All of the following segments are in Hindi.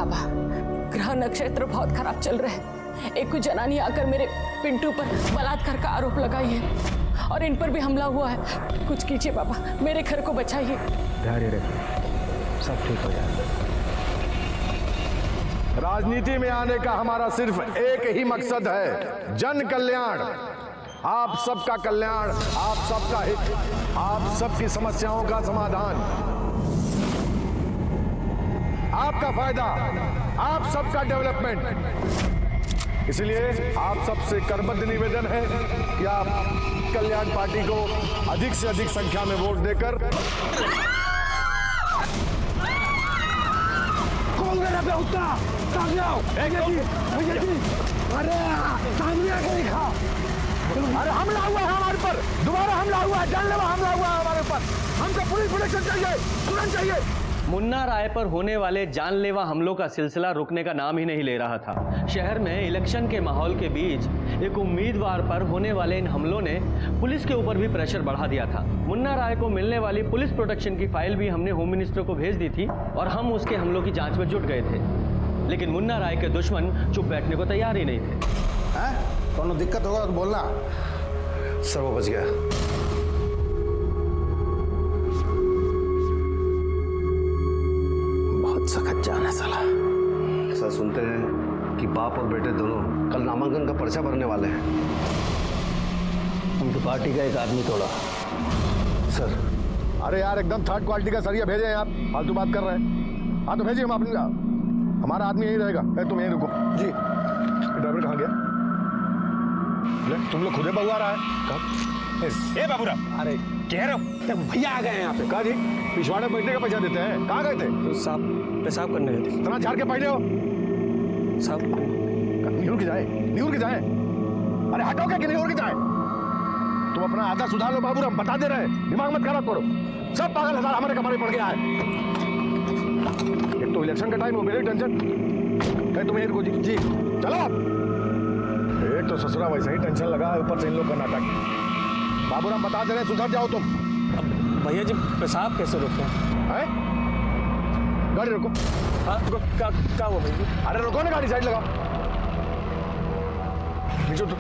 बाबा, ग्रह नक्षत्र बहुत खराब चल रहे हैं। एक कोई जनानी आकर मेरे पिंटू पर बलात्कार का आरोप लगाई है और इन पर भी हमला हुआ है। कुछ कीजिए बाबा, मेरे घर को बचाइए। धैर्य रखिए, सब ठीक हो जाएगा। राजनीति में आने का हमारा सिर्फ एक ही मकसद है, जन कल्याण। आप सबका कल्याण, आप सबका हित, आप सबकी समस्याओं का समाधान, आपका फायदा, आप सबका डेवलपमेंट। इसलिए आप सबसे करबद्ध निवेदन है कि आप कल्याण पार्टी को अधिक से अधिक संख्या में वोट देकर अरे हमला हुआ है हमारे पर, दोबारा हमला हुआ है, जानलेवा हमला हुआ है हमारे ऊपर। हमको पुलिस प्रोटेक्शन चाहिए, तुरंत चाहिए। मुन्ना राय पर होने वाले जानलेवा हमलों का सिलसिला रुकने का नाम ही नहीं ले रहा था। शहर में इलेक्शन के माहौल के बीच एक उम्मीदवार पर होने वाले इन हमलों ने पुलिस के ऊपर भी प्रेशर बढ़ा दिया था। मुन्ना राय को मिलने वाली पुलिस प्रोटेक्शन की फाइल भी हमने होम मिनिस्टर को भेज दी थी और हम उसके हमलों की जांच में जुट गए थे, लेकिन मुन्ना राय के दुश्मन चुप बैठने को तैयार ही नहीं थे। कौन दिक्कत होगा तो बोलना। सब वो बच गया। बहुत सख्त जान है साला। सर सुनते हैं कि बाप और बेटे दोनों कल नामांकन का पर्चा भरने वाले हैं। उनकी पार्टी का एक आदमी तोड़ा। सर अरे यार, एकदम थर्ड क्वालिटी का सरिया भेजे हैं आप, फालतू बात कर रहे हैं। हाँ तो भेजिए, हम अपने, हमारा आदमी यहीं रहेगा। तुम यहीं रुको जी। ड्राइवर कहाँ गया? ले, तुम लोग खुदे बगवा रहा है। ए बाबूराव, अरे कह रहे हो भैया आ गए हैं यहाँ पे। कहा जी पिछवाड़े बैठने का पैसा देते हैं? कहाँ गए थे? तो साहब पेशाब करने गए थे। इतना झाड़ के पहने हो साहब। निहुर के जाए, निहुर के जाए। अरे हटोगे कि निहुर के जाए? तुम अपना आदत सुधार लो बाबू, हम बता दे रहे हैं, दिमाग मत खराब करो। सब पागल हजार हमारे कमरे पड़ गया है। एक तो इलेक्शन का टाइम हो, मेरी टेंशन है। तुम यहीं रुको जी। जी चलो आप। एक तो ससुरा वैसे ही टेंशन लगा है, ऊपर से इन लोग का नाटक। बाबूराम बता दे रहे, सुधर जाओ तुम। अब भैया जी पेशाब कैसे रोकते हैं? गाड़ी रोको। हाँ क्या हुआ भैया? अरे रोको ना, गाड़ी साइड लगाओ। नीचे उतर।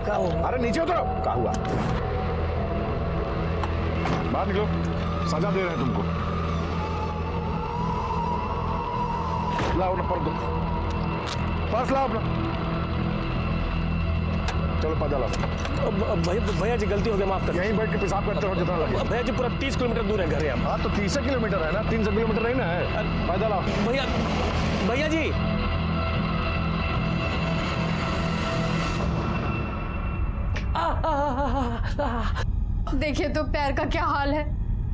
क्या हुआ? अरे नीचे उतरो। क्या हुआ? बाहर निकलो, सजा दे रहे हैं तुमको। लाओ ना पर्स, दो पर्स लाओ अपना। चलो पैदल आओ। भैया जी गलती हो गया, माफ कर। यहीं बैठ के पेशाब करते रहो जितना लगे। भैया जी पूरा 30 किलोमीटर दूर है घर है। हाँ तो 30 किलोमीटर है ना, 300 किलोमीटर नहीं ना है। पैदल आओ। भैया जी देखिए तो पैर का क्या हाल है।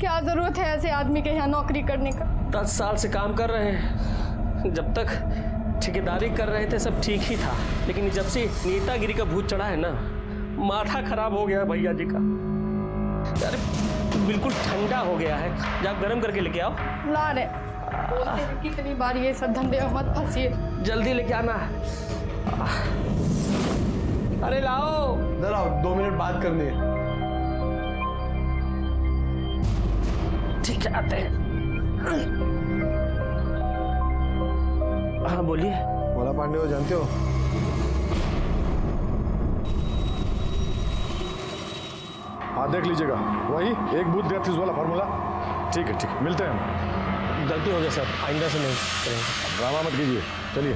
क्या जरूरत है ऐसे आदमी के यहाँ नौकरी करने का? 10 साल से काम कर रहे हैं, जब तक ठेकेदारी कर रहे थे सब ठीक ही था, लेकिन जब से नेतागिरी का भूत चढ़ा है ना, माथा खराब हो गया है भैया जी का। अरे बिल्कुल ठंडा हो गया है, जब गर्म करके लेके आओ। ला रहे बोलते हैं कितनी बार ये सब धंधे में मत फंसिए। जल्दी लेके आना। अरे लाओ। इधर आओ, 2 मिनट बात करनी है। ठीक है आते हैं। हाँ बोलिए। भोला पांडे को जानते हो? हाँ देख लीजिएगा, वही एक बूथ 33 वाला फार्मूला। ठीक है, ठीक है, मिलते हैं हम। गलती हो गई सर, आइंदा से नहीं करेंगे। ड्रामा मत कीजिए, चलिए।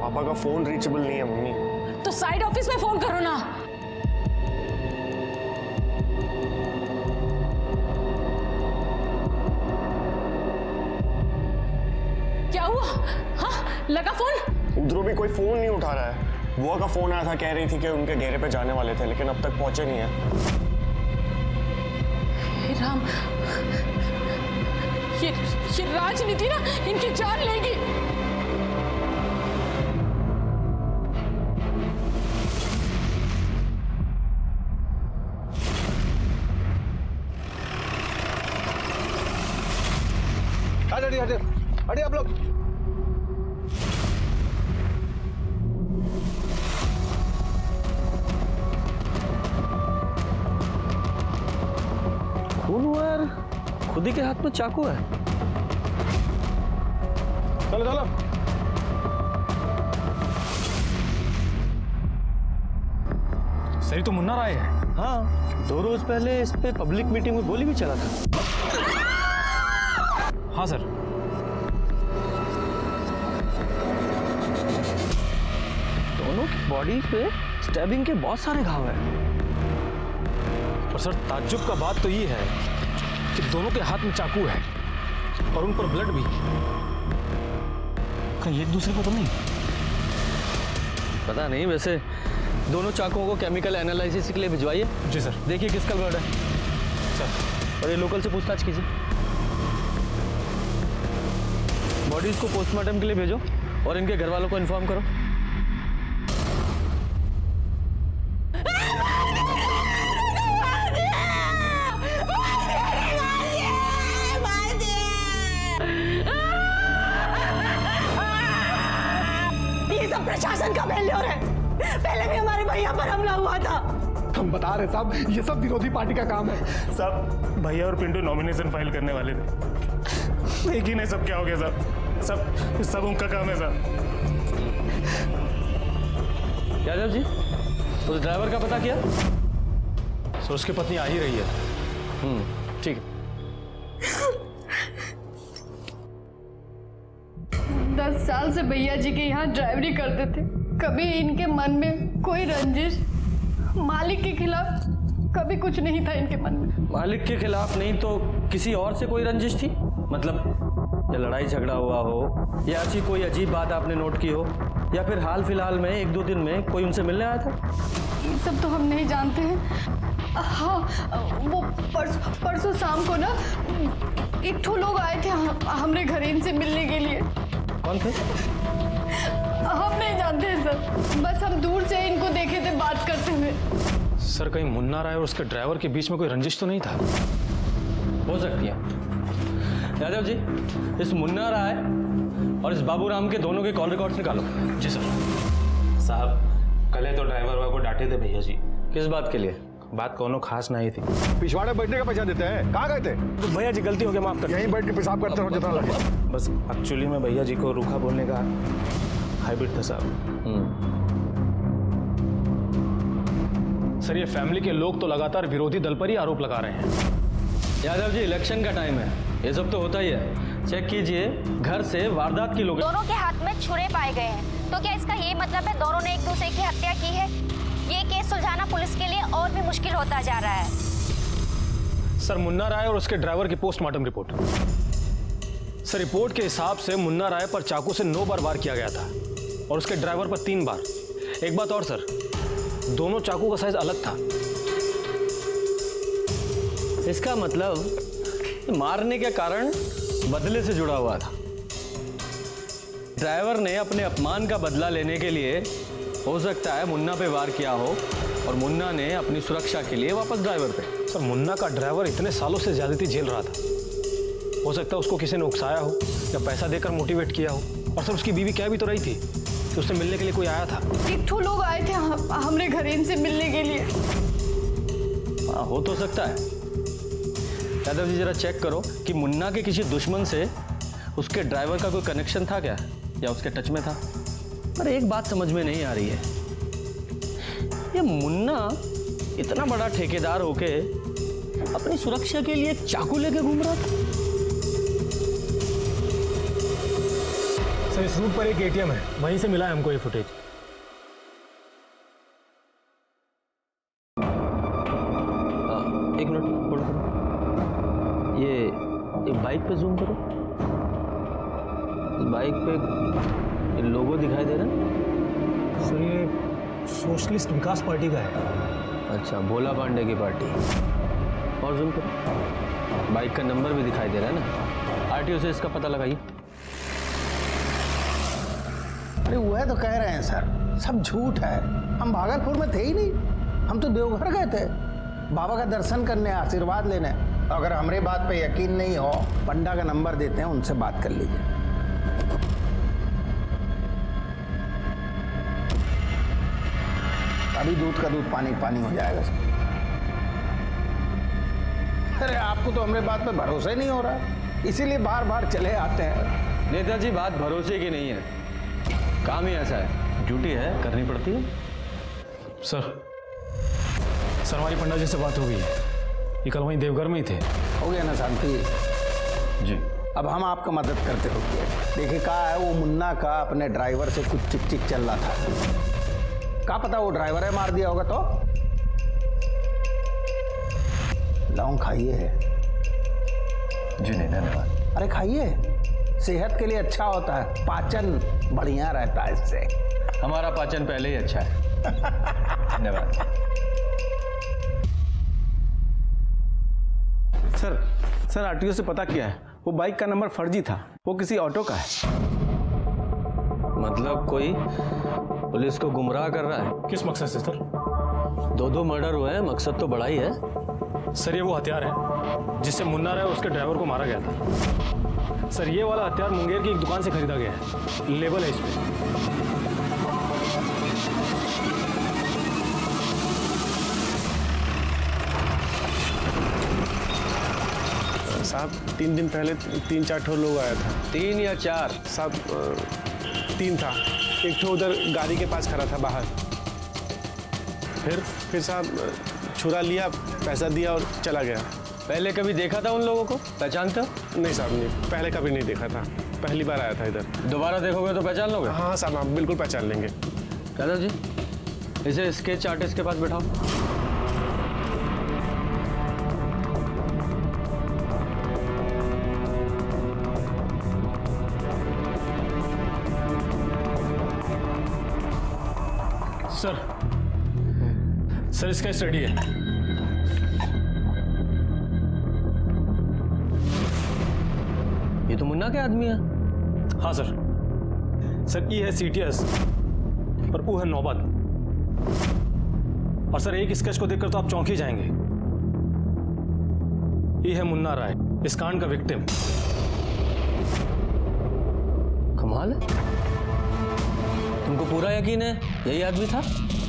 पापा का फोन रीचेबल नहीं है मम्मी। तो साइड ऑफिस में फोन करो ना। क्या हुआ? हाँ लगा फोन? ध्रुव भी कोई फोन नहीं उठा रहा है। बुआ का फोन आया था, कह रही थी कि उनके डेरे पे जाने वाले थे, लेकिन अब तक पहुंचे नहीं है। हे राम, ये राजनीति ना इनकी जान लेगी। हटे हटे आप लोग। खुद ही के हाथ में चाकू है। चलो चलो। सही तो मुन्ना राय है। हाँ, 2 रोज पहले इस पे पब्लिक मीटिंग में गोली भी चला था। हाँ सर। दोनों की बॉडी पे स्टैबिंग के बहुत सारे घाव हैं। पर सर ताज्जुब का बात तो ये है कि दोनों के हाथ में चाकू है और उन पर ब्लड भी। कहीं एक दूसरे को तो नहीं? पता नहीं, वैसे दोनों चाकुओं को केमिकल एनालिसिस के लिए भिजवाइए। जी सर। देखिए किसका ब्लड है सर। और ये लोकल से पूछताछ कीजिए। बॉडीज को पोस्टमार्टम के लिए भेजो और इनके घर वालों को इन्फॉर्म करो। ये सब प्रशासन का फेल्योर है। पहले भी हमारे भैया पर हमला हुआ था। हम बता रहे साहब, ये सब विरोधी पार्टी का काम है। साहब भैया और पिंटू नॉमिनेशन फाइल करने वाले थे, एक ही नहीं सब क्या हो गया साहब। सब उनका काम है साहब। यादव जी, उस ड्राइवर का पता किया? सर उसकी पत्नी आ ही रही है। ठीक है। 10 साल से भैया जी के यहाँ ड्राइवरी करते थे। कभी इनके मन में कोई रंजिश मालिक के खिलाफ कभी कुछ नहीं था इनके मन में। मालिक के खिलाफ नहीं तो किसी और से कोई रंजिश थी? मतलब या लड़ाई झगड़ा हुआ हो या ऐसी कोई अजीब बात आपने नोट की हो या फिर हाल फिलहाल में 1-2 दिन में कोई उनसे मिलने आया था? ये सब तो हम नहीं जानते हैं। हाँ, वो परसों शाम को ना एक ठो लोग आए थे हमारे घर इनसे मिलने के लिए। कौन थे? हम नहीं जानते हैं सर, बस हम दूर से इनको देखे थे बात करते हुए। सर कहीं मुन्ना राय और उसके ड्राइवर के बीच में कोई रंजिश तो नहीं था? हो सकती है। यादव जी, इस मुन्ना राय और इस बाबूराम के दोनों के कॉल रिकॉर्ड्स निकालो। जी सर। साहब कल तो ड्राइवर को डांटे थे भैया जी। किस बात के लिए? बात कोनो खास नहीं थी। पिछवाड़े बैठने का पैसा देते हैं। कहाँ गए थे? तो भैया जी गलती हो गया, माफ कर। यहीं बैठ के पेशाब करते रहो जितना लगे। बस एक्चुअली में भैया जी को रूखा बोलने का हैबिट था साहब। सर ये फैमिली के लोग तो लगातार विरोधी दल पर ही आरोप लगा रहे हैं। यादव जी, इलेक्शन का टाइम है, ये सब तो होता ही है। चेक कीजिए, घर से वारदात की लोग। दोनों के हाथ में छुरे पाए गए हैं, तो क्या इसका ये मतलब है दोनों ने एक दूसरे की हत्या की है? ये केस सुलझाना पुलिस के लिए और भी मुश्किल होता जा रहा है। सर मुन्ना राय और उसके ड्राइवर की पोस्टमार्टम रिपोर्ट। सर रिपोर्ट के हिसाब से मुन्ना राय पर चाकू से 9 बार वार किया गया था और उसके ड्राइवर पर 3 बार। एक बात और सर, दोनों चाकू का साइज अलग था। इसका मतलब मारने के कारण बदले से जुड़ा हुआ था। ड्राइवर ने अपने अपमान का बदला लेने के लिए हो सकता है मुन्ना पे वार किया हो और मुन्ना ने अपनी सुरक्षा के लिए वापस ड्राइवर पे। सर मुन्ना का ड्राइवर इतने सालों से ज्यादती झेल रहा था, हो सकता है उसको किसी ने उकसाया हो या पैसा देकर मोटिवेट किया हो। और सर उसकी बीवी कह भी तो रही थी कि उससे मिलने के लिए कोई आया था। एक ठो लोग आए थे हमारे घर इनसे मिलने के लिए। हाँ, हो तो सकता है। यादव जी जरा चेक करो कि मुन्ना के किसी दुश्मन से उसके ड्राइवर का कोई कनेक्शन था क्या या उसके टच में था। पर एक बात समझ में नहीं आ रही है, ये मुन्ना इतना बड़ा ठेकेदार होके अपनी सुरक्षा के लिए चाकू लेके घूम रहा था। सर इस रूट पर एक एटीएम है, वहीं से मिला है हमको ये फुटेज। एक मिनट होल्ड करो, ये बाइक पे जूम करो। बाइक पे लोगो दिखाई दे रहा है। सर ये सोशलिस्ट विकास पार्टी का है। अच्छा, भोला पांडे की पार्टी। और जूम करो, बाइक का नंबर भी दिखाई दे रहा है ना। आरटीओ से इसका पता लगाइए। अरे वह तो कह रहे हैं सर, सब झूठ है। हम भागलपुर में थे ही नहीं, हम तो देवघर गए थे बाबा का दर्शन करने, आशीर्वाद लेने। अगर हमारे बात पे यकीन नहीं हो, पंडा का नंबर देते हैं, उनसे बात कर लीजिए। अभी दूध का दूध पानी पानी हो जाएगा सर। अरे आपको तो हमारे बात पे भरोसा ही नहीं हो रहा, इसीलिए बार बार चले आते हैं। नेताजी बात भरोसे की नहीं है, काम ही ऐसा है, ड्यूटी है, करनी पड़ती है। सर हमारी पंडा जी से बात हो गई है, ये कल वहीं देवघर में ही थे। हो गया ना शांति जी। अब हम आपका मदद करते हो। देखिए कहा है वो मुन्ना का अपने ड्राइवर से कुछ चिक चिक चल रहा था, क्या पता वो ड्राइवर है मार दिया होगा। तो लौंग खाइए है। जी नहीं, धन्यवाद। अरे खाइए, सेहत के लिए अच्छा होता है, पाचन बढ़िया रहता है इससे। हमारा पाचन पहले ही अच्छा है। धन्यवाद। सर आरटीओ से पता किया है, वो बाइक का नंबर फर्जी था, वो किसी ऑटो का है। मतलब कोई पुलिस को गुमराह कर रहा है? किस मकसद से सर? 2 मर्डर हुए हैं, मकसद तो बड़ा ही है। सर ये वो हथियार है जिससे मुन्ना राय और उसके ड्राइवर को मारा गया था। सर ये वाला हथियार मुंगेर की एक दुकान से खरीदा गया है, लेबल है इस पे। साहब 3 दिन पहले 3-4 ठो लोग आया था। 3 या 4? साहब 3 था, एक ठो उधर गाड़ी के पास खड़ा था बाहर। फिर साहब छुरा लिया, पैसा दिया और चला गया। पहले कभी देखा था उन लोगों को, पहचानते हो? नहीं साहब, नहीं, पहले कभी नहीं देखा था, पहली बार आया था इधर। दोबारा देखोगे तो पहचान लोगे? हाँ साहब, आप बिल्कुल पहचान लेंगे। यादव जी, इसे स्केच आर्टिस्ट के पास बैठाओ। सर इसका स्टडी है। ये तो मुन्ना के आदमी है। हाँ सर ये है सीटीएस और वो है नौबत। और सर एक स्केच को देखकर तो आप चौंक ही जाएंगे। ये है मुन्ना राय, इस कांड का विक्टिम। कमाल है, तुमको पूरा यकीन है यही आदमी था?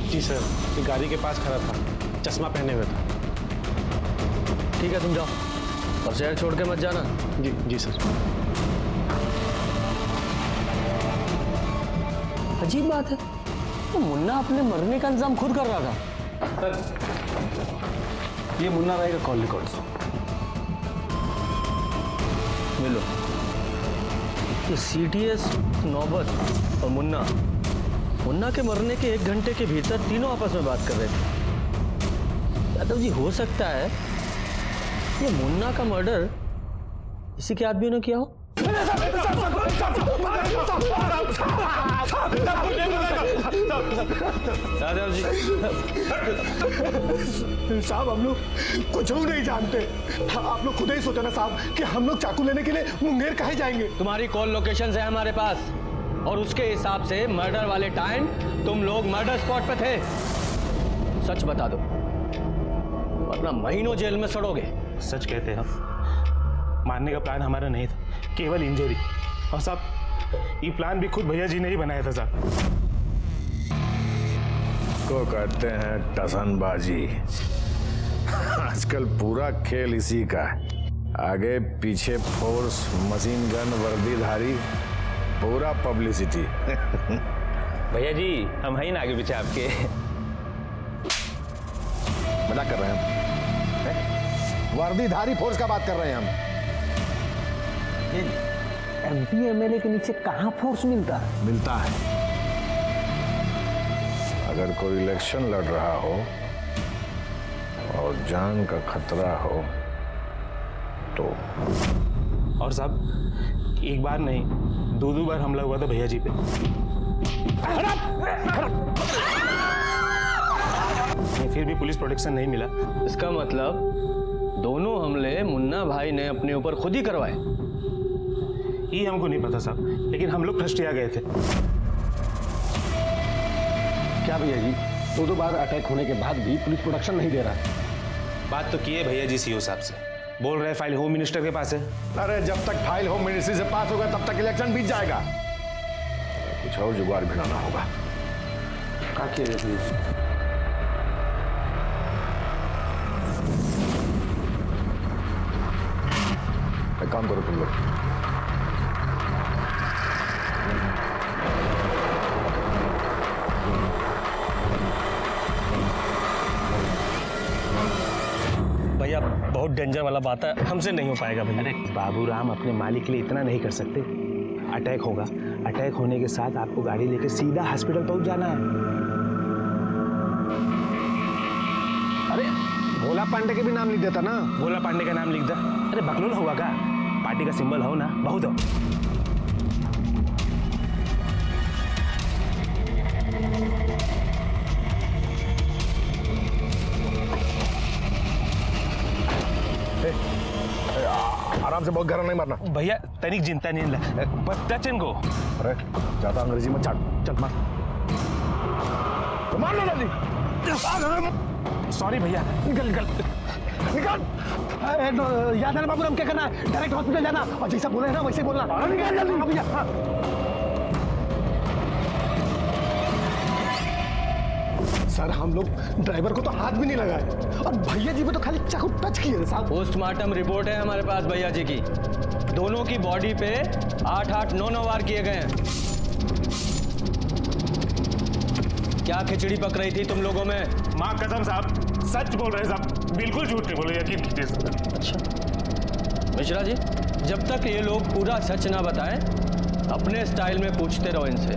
जी सर, ये गाड़ी के पास खड़ा था, चश्मा पहने हुए था। ठीक है, तुम जाओ, अब शहर छोड़ के मत जाना। जी सर। अजीब बात है, तो मुन्ना अपने मरने का इंतजाम खुद कर रहा था। सर ये मुन्ना राय का कॉल रिकॉर्ड्स। मिलो। ये सीटीएस, नौबत और मुन्ना के मरने के 1 घंटे के भीतर तीनों आपस में बात कर रहे थे। यादव जी, हो सकता है ये मुन्ना का मर्डर इसी के आदमियों ने किया हो। यादव जी, साहब हम लोग कुछ भी नहीं जानते। आप लोग खुद ही सोचो ना साहब कि हम लोग चाकू लेने के लिए मुंगेर काहे जाएंगे। तुम्हारी कॉल लोकेशन है हमारे पास, और उसके हिसाब से मर्डर वाले टाइम तुम लोग मर्डर स्पॉट पे थे। सच बता दो, वरना महीनों जेल में सड़ोगे। सच कहते हैं हम, मारने का प्लान हमारा नहीं था, केवल इंजरी। और साहब ये प्लान भी खुद भैया जी ने ही बनाया था साहब। को कहते हैं टसनबाजी। आजकल पूरा खेल इसी का है, आगे पीछे फोर्स, मशीन गन, वर्दीधारी, पूरा पब्लिसिटी। भैया जी, हम हैं ना आगे पीछे आपके। मजाक कर रहे हैं? वर्दीधारी फोर्स का बात कर रहे हैं हम। एमपी एमएलए के नीचे कहाँ फोर्स मिलता है? अगर कोई इलेक्शन लड़ रहा हो और जान का खतरा हो तो। और साहब एक बार नहीं, 2 बार हमला हुआ था भैया जी पे। फिर भी पुलिस प्रोटेक्शन नहीं मिला। इसका मतलब दोनों हमले मुन्ना भाई ने अपने ऊपर खुद ही करवाए। ये हमको नहीं पता साहब, लेकिन हम लोग फ्रस्ट्रेट गए थे। क्या भैया जी, 2 बार अटैक होने के बाद भी पुलिस प्रोटेक्शन नहीं दे रहा? बात तो की है भैया जी सीओ साहब से, बोल रहे फाइल होम मिनिस्टर के पास है। अरे जब तक फाइल होम मिनिस्ट्री से पास होगा तब तक इलेक्शन बीत जाएगा। कुछ और जुगाड़ बनाना होगा। क्या किया? काम करो तुम लोग। भैया बहुत डेंजर वाला बात है, हमसे नहीं हो पाएगा भैया। अरे बाबूराम, अपने मालिक के लिए इतना नहीं कर सकते। अटैक होगा, अटैक होने के साथ आपको गाड़ी लेकर सीधा हॉस्पिटल पहुंच जाना है। अरे भोला पांडे के भी नाम लिख देता ना। भोला पांडे का नाम लिख दे। अरे बकलोल हुआ का? पार्टी का सिंबल हो ना, बहुत हो। आराम से, बहुत गहरा नहीं मारना। भैया तनिक चिंता नहीं, बस टच एंड गो। अरे ज्यादा अंग्रेजी मत चाट, चल मार। मार लो जल्दी। सॉरी भैया, निकल निकल निकल। याद है ना बाबूराम, क्या करना है? डायरेक्ट हॉस्पिटल जाना और जैसा बोले हैं ना वैसे बोलना। निकल जल्दी। हाँ भैया, हाँ। सर हम लोग ड्राइवर को तो हाथ भी नहीं लगाए और भैया जी पे तो खाली चाकू टच किए साहब। पोस्टमार्टम रिपोर्ट है हमारे पास भैया जी की। दोनों की बॉडी पे 8-8, 9-9 वार किए गए हैं। क्या खिचड़ी पक रही थी तुम लोगों में? माँ कसम साहब, सच बोल रहे हैं साहब, बिल्कुल झूठ नहीं बोले, यकीन कीजिए सर। अच्छा मिश्रा जी, जब तक ये लोग पूरा सच ना बताएं, अपने स्टाइल में पूछते रहो इनसे।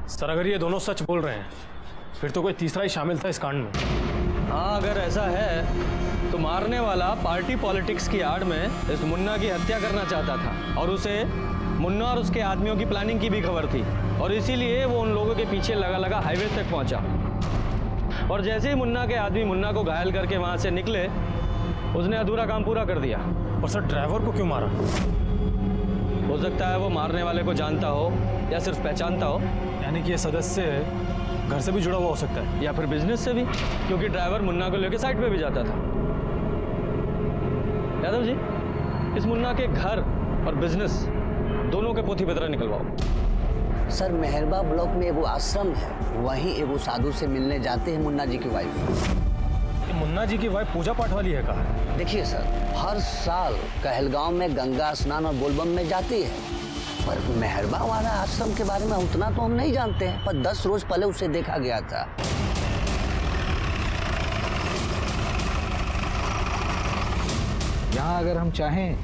सर अगर ये दोनों सच बोल रहे हैं फिर तो कोई तीसरा ही शामिल था इस कांड में। हाँ अगर ऐसा है तो मारने वाला पार्टी पॉलिटिक्स की आड़ में इस मुन्ना की हत्या करना चाहता था और उसे मुन्ना और उसके आदमियों की प्लानिंग की भी खबर थी और इसीलिए वो उन लोगों के पीछे लगा लगा हाईवे तक पहुंचा। और जैसे ही मुन्ना के आदमी मुन्ना को घायल करके वहां से निकले, उसने अधूरा काम पूरा कर दिया। और सर ड्राइवर को क्यों मारा? हो सकता है वो मारने वाले को जानता हो या सिर्फ पहचानता हो। यानी कि ये सदस्य घर से भी जुड़ा हुआ हो सकता है या फिर बिजनेस से भी, क्योंकि ड्राइवर मुन्ना को लेकर साइड पे भी जाता था। यादव जी, इस मुन्ना के घर और बिजनेस दोनों के पोथी पत्र निकलवाओ। सर मेहरबा ब्लॉक में एगो आश्रम है, वहीं एगो साधु से मिलने जाते हैं मुन्ना जी की वाइफ। मुन्ना जी की वाइफ पूजा पाठ वाली है कहा? देखिए सर, हर साल कहलगांव में गंगा स्नान और बोलबम में जाती है, पर मेहरबा वाला आश्रम के बारे में उतना तो हम नहीं जानते हैं, पर 10 रोज पहले उसे देखा गया था। यहाँ अगर हम चाहें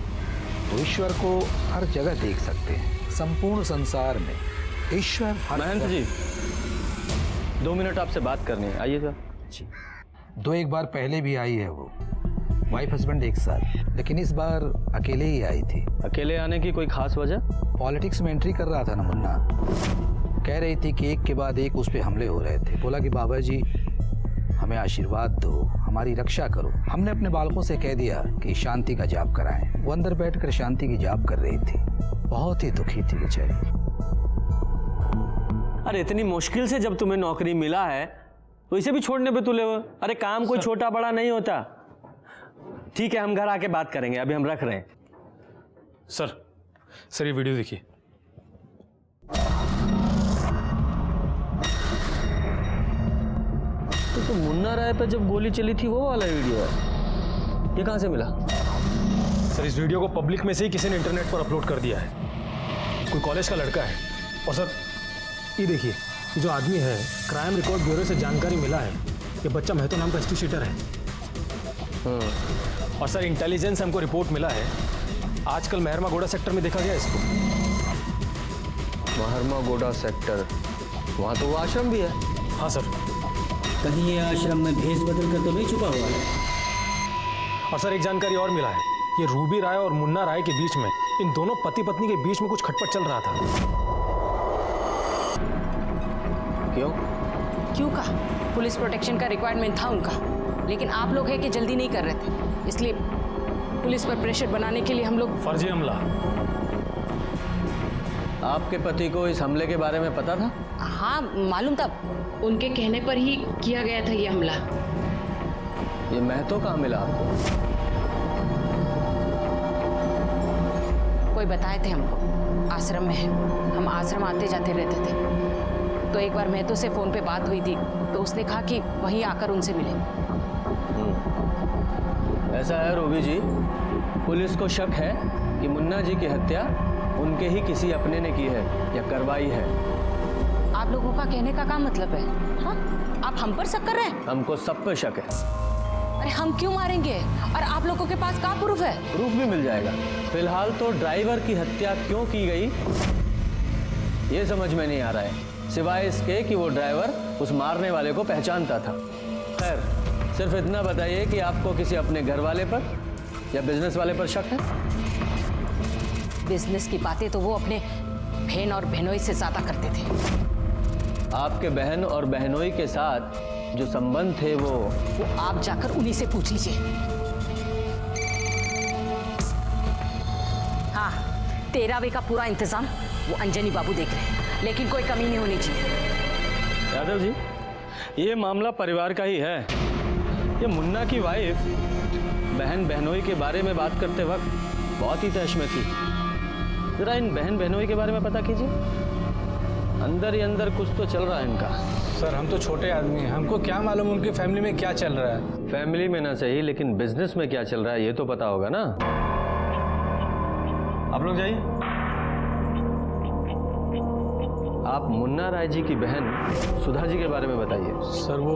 तो ईश्वर को हर जगह देख सकते हैं। संपूर्ण संसार में ईश्वर हर महंत जी, 2 मिनट आपसे बात करनी है, आइए सर। जी। 2-1 बार पहले भी आई है वो, वाइफ हस्बैंड एक साथ, लेकिन इस बार अकेले ही आई थी। अकेले आने की कोई खास वजह? पॉलिटिक्स में एंट्री कर रहा था ना मुन्ना, कह रही थी कि एक के बाद एक उस पे हमले हो रहे थे। बोला कि बाबा जी हमें आशीर्वाद दो, हमारी रक्षा करो। हमने अपने बालकों से कह दिया कि शांति का जाप कराएं। वो अंदर बैठकर शांति की जाप कर रही थी, बहुत ही दुखी थी बेचारी। अरे इतनी मुश्किल से जब तुम्हें नौकरी मिला है तो इसे भी छोड़ने पे तुले हो? अरे काम कोई छोटा बड़ा नहीं होता। ठीक है, हम घर आके बात करेंगे, अभी हम रख रहे हैं। सर ये वीडियो देखिए। तो मुन्ना राय पे जब गोली चली थी वो वाला वीडियो है, ये कहां से मिला? सर इस वीडियो को पब्लिक में से ही किसी ने इंटरनेट पर अपलोड कर दिया है, कोई कॉलेज का लड़का है। और सर ये देखिए, ये जो आदमी है, क्राइम रिकॉर्ड ब्यूरो से जानकारी मिला है कि बच्चा महतो नाम का हिस्ट्री शीटर है। और सर इंटेलिजेंस हमको रिपोर्ट मिला है, आजकल मेहरमा गोड़ा सेक्टर में देखा गया इसको। मेहरमा गोड़ा सेक्टर, वहाँ तो वो आश्रम भी है। हाँ सर। कहीं ये आश्रम में भेष बदल कर तो नहीं छुपा हुआ है? और सर एक जानकारी और मिला है, ये रूबी राय और मुन्ना राय के बीच में, इन दोनों पति पत्नी के बीच में कुछ खटपट चल रहा था। क्यों कहा? पुलिस प्रोटेक्शन का रिक्वायरमेंट था उनका, लेकिन आप लोग है कि जल्दी नहीं कर रहे थे, इसलिए पुलिस पर प्रेशर बनाने के लिए हम लोग। फर्जी हमला। आपके पति को इस हमले के बारे में पता था? हाँ मालूम था, उनके कहने पर ही किया गया था ये हमला। ये महतो कहाँ मिला आपको? कोई बताए थे हमको, आश्रम में है। हम आश्रम आते जाते रहते थे, तो एक बार महतो से फोन पे बात हुई थी, तो उसने कहा कि वहीं आकर उनसे मिले। ऐसा है रोबी जी, पुलिस को शक है कि मुन्ना जी की हत्या उनके ही किसी अपने ने की है या करवाई है। आप लोगों का कहने का क्या मतलब है? हाँ? आप हम पर शक कर रहे हैं? हमको सब पे शक है। अरे हम क्यों मारेंगे? और आप लोगों के पास क्या प्रूफ है? प्रूफ भी मिल जाएगा। फिलहाल तो ड्राइवर की हत्या क्यों की गई ये समझ में नहीं आ रहा है, सिवाय इसके कि वो ड्राइवर उस मारने वाले को पहचानता था। खैर, सिर्फ इतना बताइए कि आपको किसी अपने घर वाले पर या बिजनेस वाले पर शक है? बिजनेस की बातें तो वो अपने बहन और बहनोई से ज्यादा करते थे। आपके बहन और बहनोई के साथ जो संबंध थे वो आप जाकर उन्हीं से पूछ लीजिए। हाँ, 13वें का पूरा इंतजाम वो अंजनी बाबू देख रहे हैं, लेकिन कोई कमी नहीं होनी चाहिए। यादव जी, ये मामला परिवार का ही है। ये मुन्ना की वाइफ बहन बहनोई के बारे में बात करते वक्त बहुत ही तहश में थी। जरा इन बहन बहनोई के बारे में पता कीजिए, अंदर ही अंदर कुछ तो चल रहा है इनका। सर, हम तो छोटे आदमी हैं, हमको क्या मालूम उनकी फैमिली में क्या चल रहा है। फैमिली में ना सही, लेकिन बिजनेस में क्या चल रहा है ये तो पता होगा ना। आप लोग जाइए। आप मुन्ना राय जी की बहन सुधा जी के बारे में बताइए। सर, वो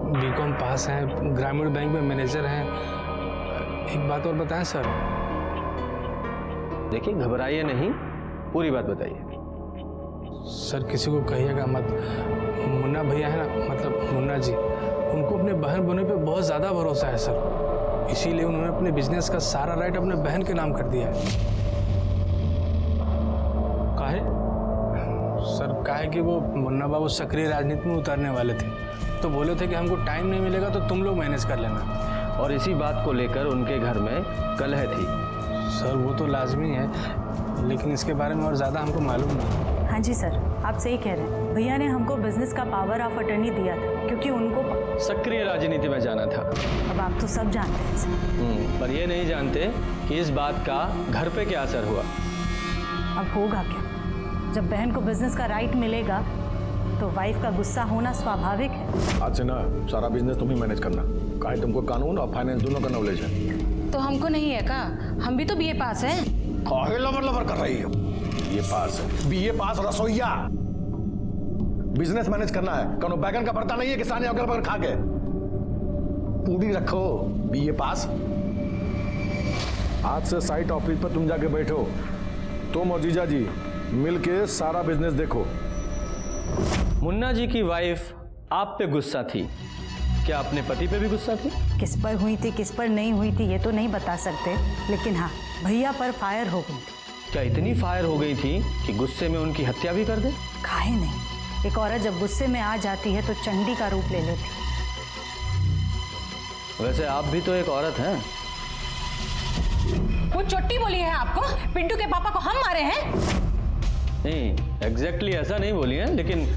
बीकॉम पास हैं, ग्रामीण बैंक में मैनेजर हैं। एक बात और बताएं सर। देखिए, घबराइए नहीं, पूरी बात बताइए। सर, किसी को कहिएगा मत। मुन्ना भैया है ना, मतलब मुन्ना जी, उनको अपने बहन बहनों पे बहुत ज़्यादा भरोसा है सर। इसीलिए उन्होंने अपने बिजनेस का सारा राइट अपने बहन के नाम कर दिया है। काहे? सर, काहे कि वो मुन्ना बाबू सक्रिय राजनीति में उतरने वाले थे, तो बोले थे कि हमको टाइम नहीं मिलेगा तो तुम लोग मैनेज कर लेना। और इसी बात को लेकर उनके घर में कलह थी। सर, वो तो लाजमी है, लेकिन इसके बारे में और ज़्यादा हमको मालूम नहीं। हाँ जी सर, आप सही कह रहे हैं। भैया ने हमको बिजनेस का पावर ऑफ अटर्नी दिया था, क्योंकि उनको सक्रिय राजनीति में जाना था। अब आप तो सब जानते हैं सर। पर ये नहीं जानते कि इस बात का घर पे क्या असर हुआ। अब होगा क्या? जब बहन को बिजनेस का राइट मिलेगा तो वाइफ का गुस्सा होना स्वाभाविक है। आज से ना सारा बिजनेस तुम ही मैनेज करना। काहे तुमको कानून और फाइनेंस दोनों का नॉलेज है। तो हमको नहीं है का? हम भी तो बीए पास हैं। काहे लबर लबर कर रही हो? बीए पास है, बीए पास रसोईया। बिजनेस मैनेज करना है, कौनो बैगन का भरता नहीं है किसान अगल बगल खा के। पूरी रखो, बीए पास। आज से साइट ऑफिस पर तुम जाके बैठो, तुम और जीजा जी मिलके सारा बिजनेस देखो। मुन्ना जी की वाइफ आप पे गुस्सा थी, क्या अपने पति पे भी गुस्सा थी? किस पर हुई थी, किस पर नहीं हुई थी ये तो नहीं बता सकते, लेकिन हाँ, भैया पर फायर हो गई। क्या इतनी फायर हो गई थी कि गुस्से में उनकी हत्या भी कर दे? काहे नहीं, एक औरत जब गुस्से में आ जाती है तो चंडी का रूप ले लेती। वैसे आप भी तो एक औरत हैं। वो चोटी बोली है आपको? पिंटू के पापा को हम मारे हैं? नहीं, एग्जैक्टली ऐसा नहीं बोली है, लेकिन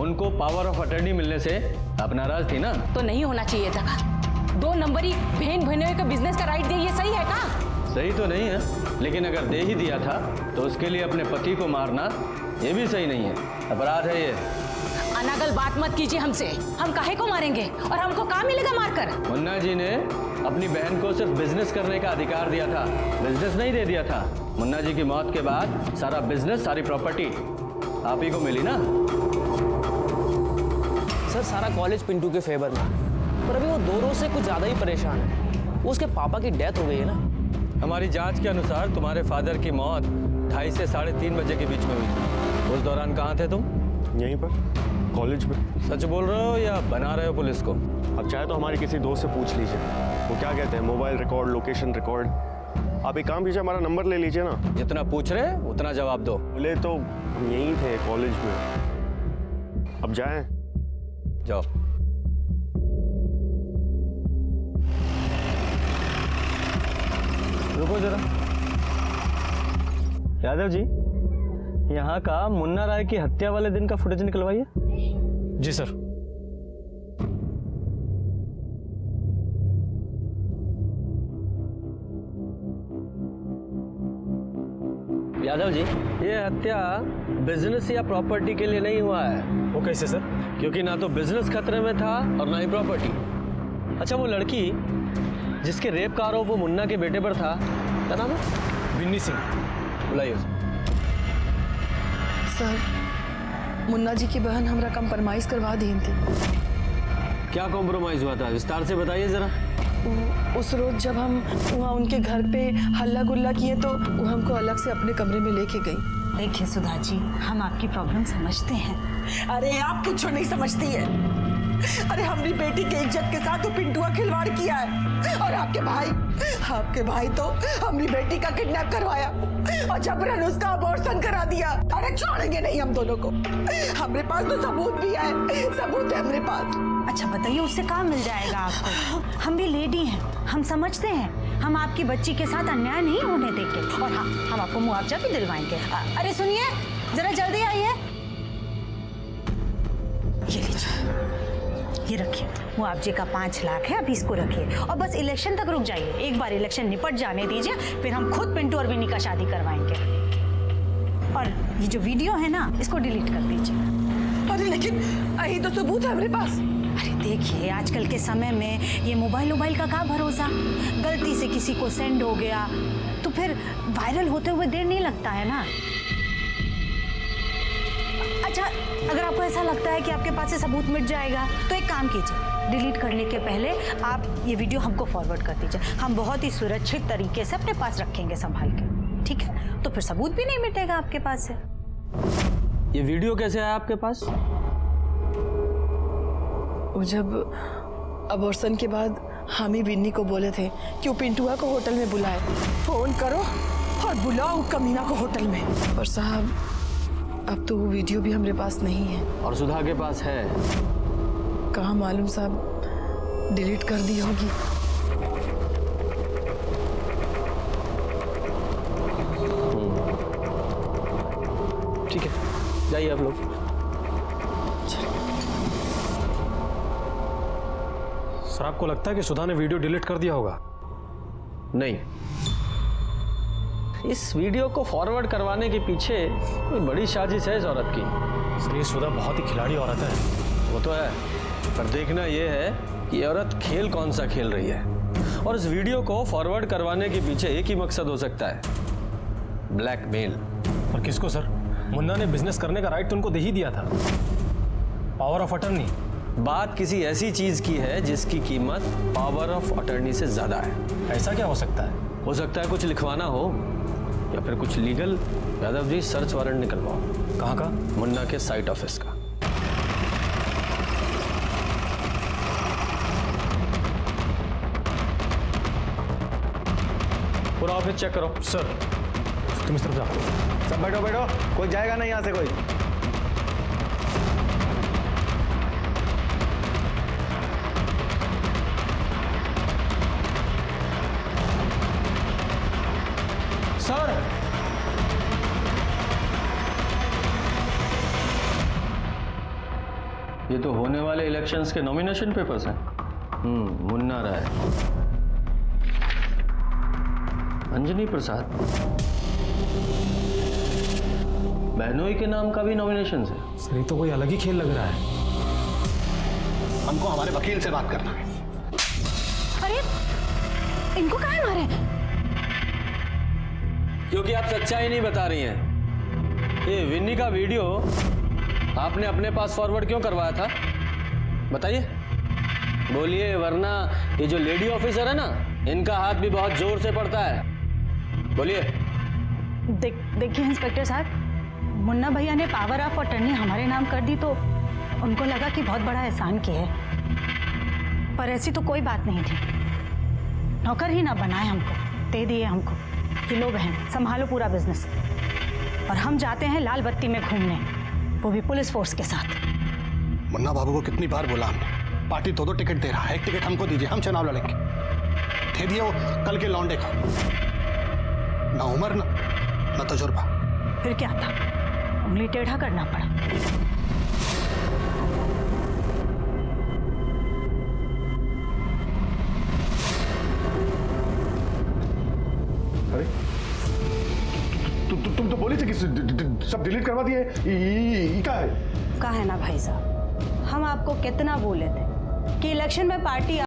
उनको पावर ऑफ अटर्नी मिलने से आप नाराज थी ना? तो नहीं होना चाहिए था का? 2 नंबरी बहन बहनों का बिजनेस का राइट दे, ये सही है का? सही तो नहीं है, लेकिन अगर दे ही दिया था तो उसके लिए अपने पति को मारना ये भी सही नहीं है, अपराध है ये। अनागल बात मत कीजिए हमसे। हम काहे को मारेंगे और हमको क्या मिलेगा मारकर? मुन्ना जी ने अपनी बहन को सिर्फ बिजनेस करने का अधिकार दिया था, बिजनेस नहीं दे दिया था। मुन्ना जी की मौत के बाद सारा बिजनेस, सारी प्रॉपर्टी आप ही को मिली ना। सर, सारा कॉलेज पिंटू के फेवर में, पर अभी वो दोनों से कुछ ज्यादा ही परेशान है। वो उसके पापा की डेथ हो गई है ना। हमारी जांच के अनुसार तुम्हारे फादर की मौत 2:30 से 3:30 बजे के बीच में हुई थी। उस दौरान कहाँ थे तुम? यहीं पर, कॉलेज में। सच बोल रहे हो या बना रहे हो पुलिस को? अब चाहे तो हमारे किसी दोस्त से पूछ लीजिए, वो क्या कहते हैं, मोबाइल रिकॉर्ड, लोकेशन रिकॉर्ड। आप एक काम कीजिए, हमारा नंबर ले लीजिए ना। जितना पूछ रहे उतना जवाब दो। बोले तो हम यहीं थे कॉलेज में। अब जाएं? जाओ। रुको जरा। यादव जी, यहाँ का मुन्ना राय की हत्या वाले दिन का फुटेज निकलवाइए। जी सर। यादव जी, ये हत्या बिजनेस या प्रॉपर्टी के लिए नहीं हुआ है। वो कैसे सर? क्योंकि ना तो बिजनेस खतरे में था और ना ही प्रॉपर्टी। अच्छा, वो लड़की जिसके रेप का आरोप वो मुन्ना के बेटे पर था, क्या नाम है? विन्नी सिंह। बुलाइए उसे। सर, मुन्ना जी की बहन हमरा कंप्रोमाइज करवा दी थी। क्या कॉम्प्रोमाइज हुआ था, विस्तार से बताइए जरा। उस रोज जब हम वहाँ उनके घर पे हल्ला गुल्ला किए तो वो हमको अलग से अपने कमरे में लेके गई। देखिए सुधा जी, हम आपकी प्रॉब्लम समझते हैं। अरे आप कुछ नहीं समझती है। अरे हमारी बेटी के इज्जत के साथ तो पिंटुआ खिलवाड़ किया है, और आपके भाई तो हमारी बेटी का किडनैप करवाया और जबरन उसका अबॉर्शन करा दिया। अरे छोड़ेंगे नहीं हम दोनों को। हमारे पास तो सबूत भी है, सबूत है हमारे पास। अच्छा बताइए, उससे काम मिल जाएगा आपको? हम भी लेडी हैं, हम समझते हैं। हम आपकी बच्ची के साथ अन्याय नहीं होने देंगे, और हाँ, हम आपको मुआवजा भी दिलवाएंगे। अरे सुनिए, जरा जल्दी आइए। ये लीजिए, ये रखिए, मुआवजे का 5 लाख है, अभी इसको रखिए और बस इलेक्शन तक रुक जाइए। एक बार इलेक्शन निपट जाने दीजिए, फिर हम खुद पिंटू और विनी का शादी करवाएंगे। और ये जो वीडियो है ना, इसको डिलीट कर दीजिए। अरे लेकिन यही तो सबूत है हमारे पास। अरे देखिए, आजकल के समय में ये मोबाइल का क्या भरोसा, गलती से किसी को सेंड हो गया तो फिर वायरल होते हुए देर नहीं लगता है ना। अच्छा, अगर आपको ऐसा लगता है कि आपके पास से सबूत मिट जाएगा तो एक काम कीजिए, डिलीट करने के पहले आप ये वीडियो हमको फॉरवर्ड कर दीजिए। हम बहुत ही सुरक्षित तरीके से अपने पास रखेंगे संभाल के, ठीक है? तो फिर सबूत भी नहीं मिटेगा आपके पास से। ये वीडियो कैसे आया आपके पास? वो जब अबॉर्शन के बाद हम ही विन्नी को बोले थे कि वो पिंटुआ को होटल में बुलाए, फोन करो और बुलाओ कमीना को होटल में। पर साहब, अब तो वो वीडियो भी हमारे पास नहीं है। और सुधा के पास है? कहाँ मालूम साहब, डिलीट कर दी होगी। ठीक है, जाइए आप लोग। सर, आपको लगता है कि सुधा ने वीडियो डिलीट कर दिया होगा? नहीं, इस वीडियो को फॉरवर्ड करवाने के पीछे कोई बड़ी साजिश है इस औरत की। सर, ये सुधा बहुत ही खिलाड़ी औरत है। वो तो है, पर देखना ये है कि ये औरत खेल कौन सा खेल रही है। और इस वीडियो को फॉरवर्ड करवाने के पीछे एक ही मकसद हो सकता है, ब्लैकमेल। और किसको सर? मुन्ना ने बिजनेस करने का राइट तो उनको दे ही दिया था, पावर ऑफ अटर्नी। बात किसी ऐसी चीज की है जिसकी कीमत पावर ऑफ अटर्नी से ज्यादा है। ऐसा क्या हो सकता है? हो सकता है कुछ लिखवाना हो या फिर कुछ legal. Yadav ji, search warrant निकलवाओ। कहाँ का? मुन्ना के साइट ऑफिस का। पूरा ऑफिस चेक करो। सर, तुम इस तरफ जाओ। सब बैठो बैठो, कोई जाएगा नहीं यहाँ से कोई। सर, ये तो होने वाले इलेक्शंस के नॉमिनेशन पेपर्स हैं। मुन्ना राय, अंजनी प्रसाद, बहनोई के नाम का भी नॉमिनेशन है। सर, ये तो कोई अलग ही खेल लग रहा है। हमको हमारे वकील से बात करना है। अरे इनको कहाँ मारे? क्योंकि आप सच्चाई नहीं बता रही हैं। ये विन्नी का वीडियो आपने अपने पास फॉरवर्ड क्यों करवाया था, बताइए, बोलिए, वरना ये जो लेडी ऑफिसर है ना, इनका हाथ भी बहुत जोर से पड़ता है। बोलिए। देखिए इंस्पेक्टर साहब, मुन्ना भैया ने पावर ऑफ अटर्नी हमारे नाम कर दी तो उनको लगा कि बहुत बड़ा एहसान किया है, पर ऐसी तो कोई बात नहीं थी। नौकर ही ना बनाए हमको, दे दिए हमको कि लो बहन संभालो पूरा बिजनेस, और हम जाते हैं लाल बत्ती में घूमने, वो भी पुलिस फोर्स के साथ। मुन्ना बाबू को कितनी बार बोला हमने, पार्टी 2-2 टिकट दे रहा है, एक टिकट हमको दीजिए, हम चुनाव लड़ेंगे। दे दिए वो कल के लौंडे को। ना उम्र ना तजुर्बा। फिर क्या था, उंगली टेढ़ा करना पड़ा। अरे तुम तो बोली थी कि सब डिलीट करवा दिए। क्या है? कहा है ना भाई साहब, हम आपको कितना बोले थे कि इलेक्शन में पार्टी